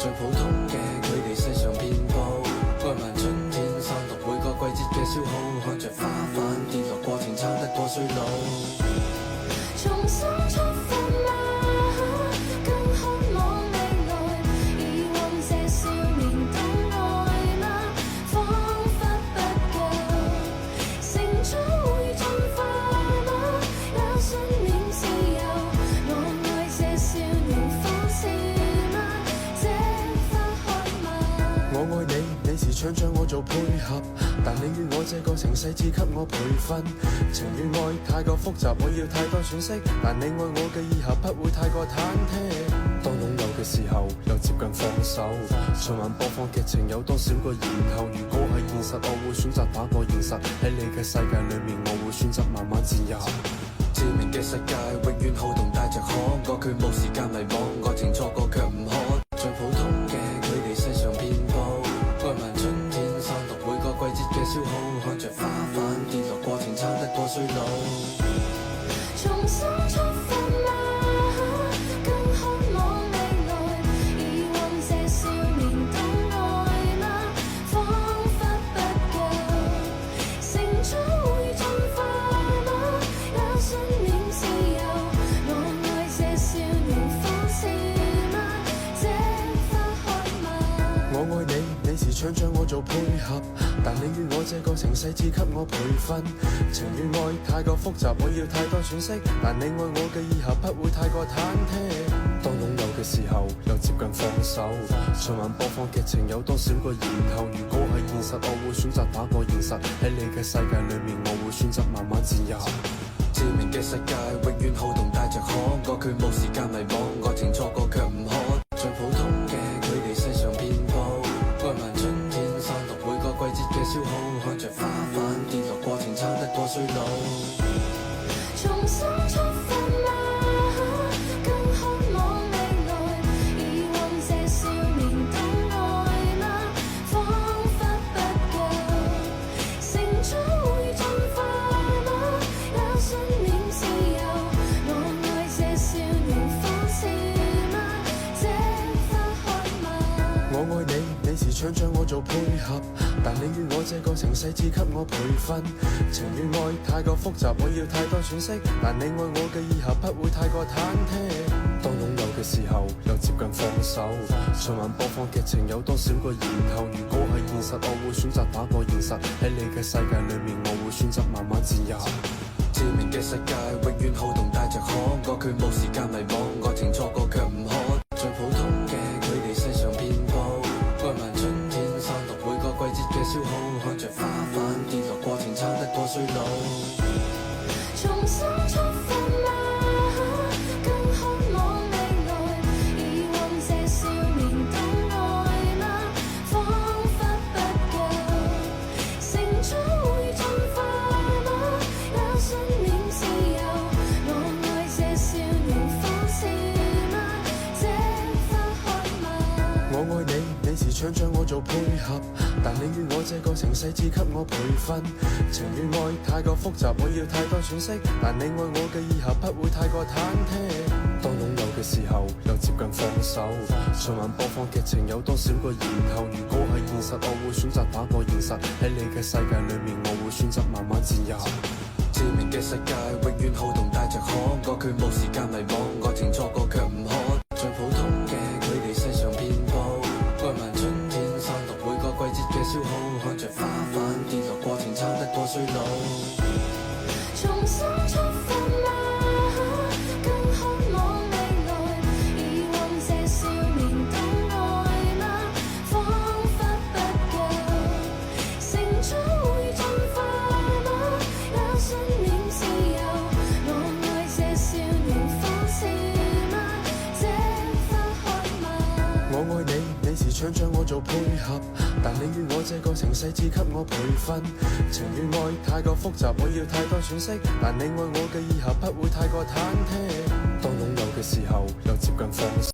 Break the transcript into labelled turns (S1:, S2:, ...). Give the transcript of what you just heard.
S1: 最普通嘅佢哋世上遍佈，愛問春天散落每個季節嘅消耗，看着花瓣跌落過程撐得過衰老。
S2: 重新出發嗎？更渴望未來，以往這少年的愛嗎？彷彿不夠，成長會進化嗎？也信念自由，我愛這少年方式嗎？這分開嗎？
S3: 我愛你，你時常將我做配合，但你與我這個城市只給我培訓。情與愛太過複雜，我要太多詮釋，但你愛我嘅以後不會太過忐忑。當擁有嘅時候，又接近放手。循環播放劇情有多少個然後？如果係現實，我會選擇打破現實。喺你嘅世界裏面，我會選擇慢慢自由。
S1: 致命嘅世界永遠好動帶着可愛，佢冇時間迷惘，愛情錯過卻唔可。最普通嘅佢哋世上遍佈，愛問春天散落每個季節嘅消耗，看着花瓣跌落過程撐得過衰老。
S2: 重新出發嗎？更渴望未來，以往這少年的愛嗎？彷彿不夠，成長會進化嗎？也信念自由，我愛這少年方式嗎？這分開嗎？
S3: 我愛你，你時常將我做配合，但你與我這個城市只給我培訓。情與愛太過複雜，我要太多詮釋，但你愛我嘅以後不會太過忐忑。當擁有嘅時候，又接近放手。循環播放劇情有多少個然後？如果係現實，我會選擇打破現實。喺你嘅世界裏面，我會選擇慢慢自由。
S1: 致命嘅世界永遠好動帶着可愛，佢冇時間迷惘，愛情錯過卻唔可。最普通嘅佢哋世上遍佈，愛問春天散落每個季節嘅消耗，看着花瓣跌落過程撐得過衰老。
S2: 重新出發嗎？更渴望未來，以往這少年的愛嗎？彷彿不夠，成長會進化嗎？也信念自由，我愛這少年方式嗎？這分開嗎？
S3: 我愛你，你時常將我做配合，但你與我這個城市只給我培訓。情與愛太過複雜，我要太多詮釋，但你愛我嘅以後不會太過忐忑。當擁有嘅時候，又接近放手。循環播放劇情有多少個然後？如果係現實，我會選擇打破現實。喺你嘅世界裏面，我會選擇慢慢自由。
S1: 致命嘅世界永遠好動帶着可愛，佢冇時間迷惘，愛情錯過卻唔可。最普通嘅佢哋世上遍佈，愛問春天散落每個季節嘅消耗，看着花瓣跌落過程撐得過衰老。
S2: 重新出發嗎？更渴望未來，以往這少年的愛嗎？彷彿不夠，成長會進化嗎？也信念自由，我愛這少年方式嗎？這分開嗎？
S3: 我愛你，你時常將我做配合，但你與我這個城市只給我培訓。情與愛太過複雜，我要太多詮釋，但你愛我嘅以後不會太過忐忑。當擁有嘅時候，又接近放手。循環播放劇情有多少個然後？如果係現實，我會選擇打破現實。喺你嘅世界裏面，我會選擇慢慢自由。
S1: 致命嘅世界永遠好動帶着可愛，佢冇時間迷惘，愛情錯過卻唔可。最普通嘅佢哋世上遍佈，愛問春天散落每個季節嘅消耗，看着花瓣跌落過程撐得過衰老。
S2: 重新出發嗎？更渴望未來，以往這少年的愛嗎？彷彿不夠，成長會進化嗎？也信念自由，我愛這少年方式嗎？這分開嗎？
S3: 我愛你，你時常將我做配合，但你與我這個城市只給我培訓。情與愛太過複雜，我要太多詮釋，但你愛我嘅以後不會太過忐忑。當擁有嘅時候，又接近放手。